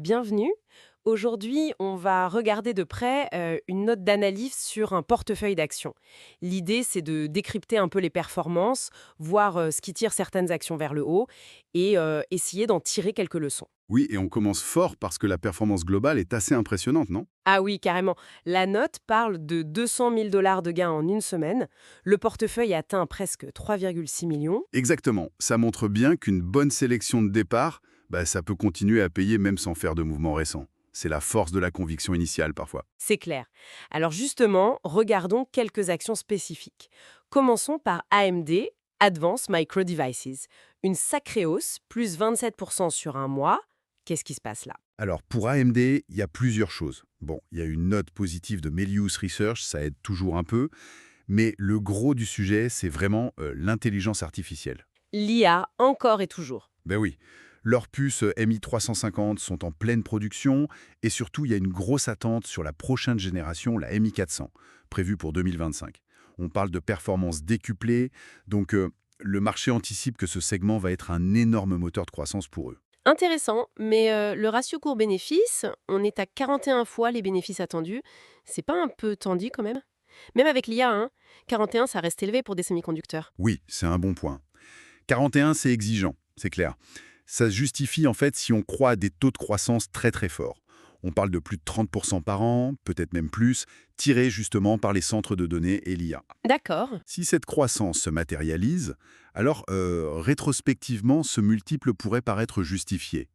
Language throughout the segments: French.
Bienvenue. Aujourd'hui, on va regarder de près une note d'analyse sur un portefeuille d'actions. L'idée, c'est de décrypter un peu les performances, voir ce qui tire certaines actions vers le haut et essayer d'en tirer quelques leçons. Oui, et on commence fort parce que la performance globale est assez impressionnante, non? Ah oui, carrément. La note parle de 200 000 dollars de gains en une semaine. Le portefeuille atteint presque 3,6 millions. Exactement. Ça montre bien qu'une bonne sélection de départ, ça peut continuer à payer même sans faire de mouvements récents. C'est la force de la conviction initiale parfois. C'est clair. Alors justement, regardons quelques actions spécifiques. Commençons par AMD, Advanced Micro Devices. Une sacrée hausse, plus 27% sur un mois. Qu'est-ce qui se passe là? Alors pour AMD, il y a plusieurs choses. Bon, il y a une note positive de Melius Research, ça aide toujours un peu, mais le gros du sujet, c'est vraiment l'intelligence artificielle. L'IA, encore et toujours. Ben oui, leurs puces MI350 sont en pleine production et surtout, il y a une grosse attente sur la prochaine génération, la MI400, prévue pour 2025. On parle de performances décuplées, donc le marché anticipe que ce segment va être un énorme moteur de croissance pour eux. Intéressant, mais le ratio court-bénéfice, on est à 41 fois les bénéfices attendus. C'est pas un peu tendu quand même? Même avec l'IA, 41, ça reste élevé pour des semi-conducteurs. Oui, c'est un bon point. 41, c'est exigeant, c'est clair. Ça se justifie en fait si on croit à des taux de croissance très très forts. On parle de plus de 30% par an, peut-être même plus, tirés justement par les centres de données et l'IA. D'accord. Si cette croissance se matérialise, alors rétrospectivement, ce multiple pourrait paraître justifié.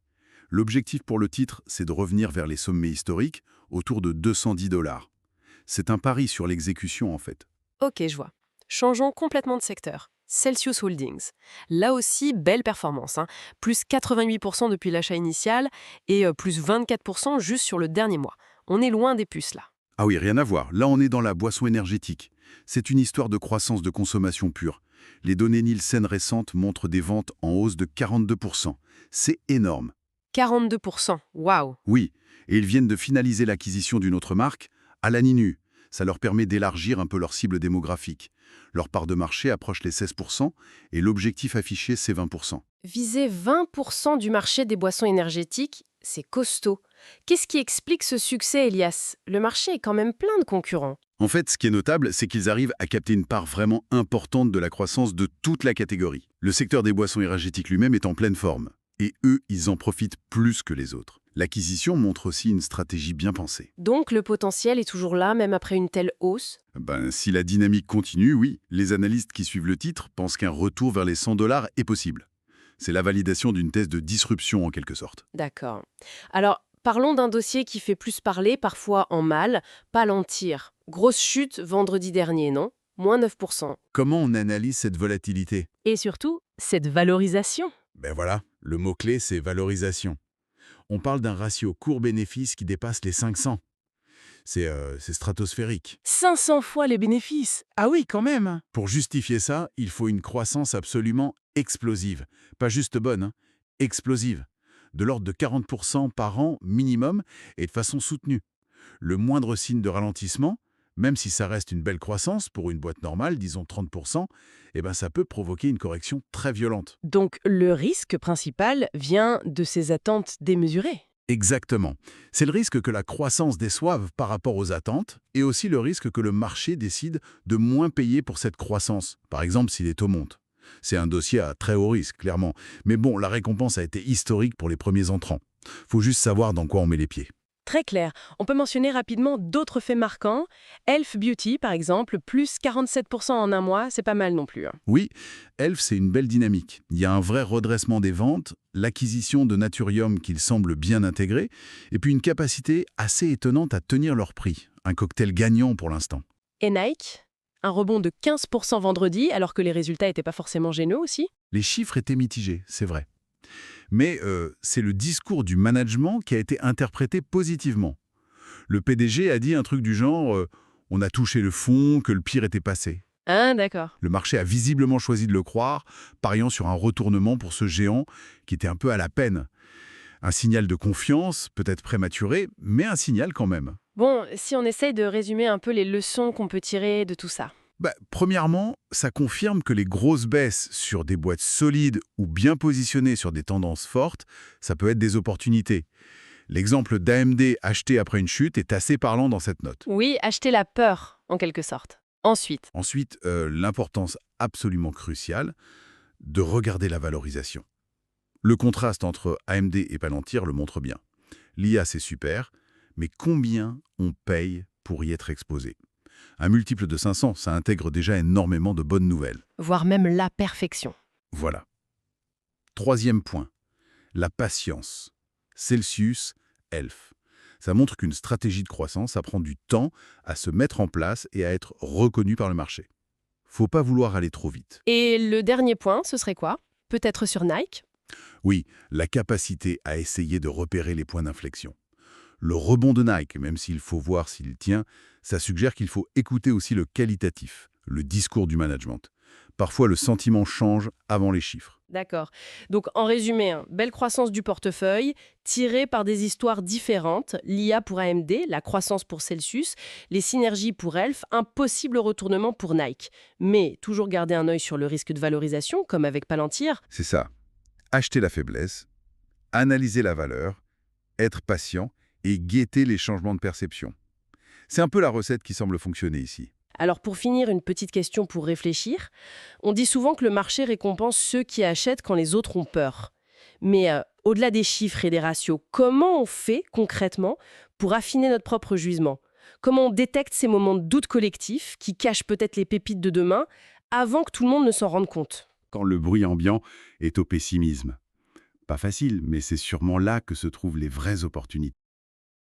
L'objectif pour le titre, c'est de revenir vers les sommets historiques, autour de 210 dollars. C'est un pari sur l'exécution en fait. Ok, je vois. Changeons complètement de secteur. Celsius Holdings. Là aussi, belle performance, plus 88% depuis l'achat initial et plus 24% juste sur le dernier mois. On est loin des puces là. Ah oui, rien à voir. Là, on est dans la boisson énergétique. C'est une histoire de croissance de consommation pure. Les données Nielsen récentes montrent des ventes en hausse de 42%. C'est énorme. 42%, waouh. Oui, et ils viennent de finaliser l'acquisition d'une autre marque, Alaninu. Ça leur permet d'élargir un peu leur cible démographique. Leur part de marché approche les 16% et l'objectif affiché, c'est 20%. Viser 20% du marché des boissons énergétiques, c'est costaud. Qu'est-ce qui explique ce succès, Elias? Le marché est quand même plein de concurrents. En fait, ce qui est notable, c'est qu'ils arrivent à capter une part vraiment importante de la croissance de toute la catégorie. Le secteur des boissons énergétiques lui-même est en pleine forme. Et eux, ils en profitent plus que les autres. L'acquisition montre aussi une stratégie bien pensée. Donc le potentiel est toujours là, même après une telle hausse? Si la dynamique continue, oui, les analystes qui suivent le titre pensent qu'un retour vers les 100 dollars est possible. C'est la validation d'une thèse de disruption en quelque sorte. D'accord. Alors, parlons d'un dossier qui fait plus parler, parfois en mal, Palantir. Grosse chute vendredi dernier, non? Moins 9%. Comment on analyse cette volatilité? Et surtout, cette valorisation. Ben voilà, le mot-clé, c'est valorisation. On parle d'un ratio court-bénéfice qui dépasse les 500. C'est stratosphérique. 500 fois les bénéfices. Ah oui, quand même. Pour justifier ça, il faut une croissance absolument explosive. Pas juste bonne, explosive. De l'ordre de 40% par an minimum et de façon soutenue. Le moindre signe de ralentissement, même si ça reste une belle croissance pour une boîte normale, disons 30%, ça peut provoquer une correction très violente. Donc le risque principal vient de ces attentes démesurées. Exactement. C'est le risque que la croissance déçoive par rapport aux attentes et aussi le risque que le marché décide de moins payer pour cette croissance, par exemple si les taux montent. C'est un dossier à très haut risque, clairement. Mais bon, la récompense a été historique pour les premiers entrants. Faut juste savoir dans quoi on met les pieds. Très clair. On peut mentionner rapidement d'autres faits marquants. Elf Beauty, par exemple, plus 47% en un mois, c'est pas mal non plus. Oui, Elf, c'est une belle dynamique. Il y a un vrai redressement des ventes, l'acquisition de Naturium qu'ils semblent bien intégrer, et puis une capacité assez étonnante à tenir leur prix. Un cocktail gagnant pour l'instant. Et Nike, un rebond de 15% vendredi, alors que les résultats n'étaient pas forcément généreux aussi. Les chiffres étaient mitigés, c'est vrai. Mais c'est le discours du management qui a été interprété positivement. Le PDG a dit un truc du genre on a touché le fond, que le pire était passé ». Ah, d'accord. Le marché a visiblement choisi de le croire, pariant sur un retournement pour ce géant qui était un peu à la peine. Un signal de confiance, peut-être prématuré, mais un signal quand même. Bon, si on essaye de résumer un peu les leçons qu'on peut tirer de tout ça. Premièrement, ça confirme que les grosses baisses sur des boîtes solides ou bien positionnées sur des tendances fortes, ça peut être des opportunités. L'exemple d'AMD acheté après une chute est assez parlant dans cette note. Oui, acheter la peur, en quelque sorte. Ensuite, Ensuite, l'importance absolument cruciale de regarder la valorisation. Le contraste entre AMD et Palantir le montre bien. L'IA, c'est super, mais combien on paye pour y être exposé? Un multiple de 500, ça intègre déjà énormément de bonnes nouvelles. voire même la perfection. Voilà. Troisième point, la patience. Celsius, ELF. Ça montre qu'une stratégie de croissance, ça prend du temps à se mettre en place et à être reconnue par le marché. Faut pas vouloir aller trop vite. Et le dernier point, ce serait quoi? Peut-être sur Nike? Oui, la capacité à essayer de repérer les points d'inflexion. Le rebond de Nike, même s'il faut voir s'il tient, ça suggère qu'il faut écouter aussi le qualitatif, le discours du management. Parfois, le sentiment change avant les chiffres. D'accord. Donc en résumé, belle croissance du portefeuille, tirée par des histoires différentes, l'IA pour AMD, la croissance pour Celsius, les synergies pour Elf, un possible retournement pour Nike. Mais toujours garder un œil sur le risque de valorisation, comme avec Palantir. C'est ça. Acheter la faiblesse, analyser la valeur, être patient et guetter les changements de perception. C'est un peu la recette qui semble fonctionner ici. Alors pour finir, une petite question pour réfléchir. On dit souvent que le marché récompense ceux qui achètent quand les autres ont peur. Mais au-delà des chiffres et des ratios, comment on fait concrètement pour affiner notre propre jugement? Comment on détecte ces moments de doute collectif qui cachent peut-être les pépites de demain avant que tout le monde ne s'en rende compte? Quand le bruit ambiant est au pessimisme. Pas facile, mais c'est sûrement là que se trouvent les vraies opportunités.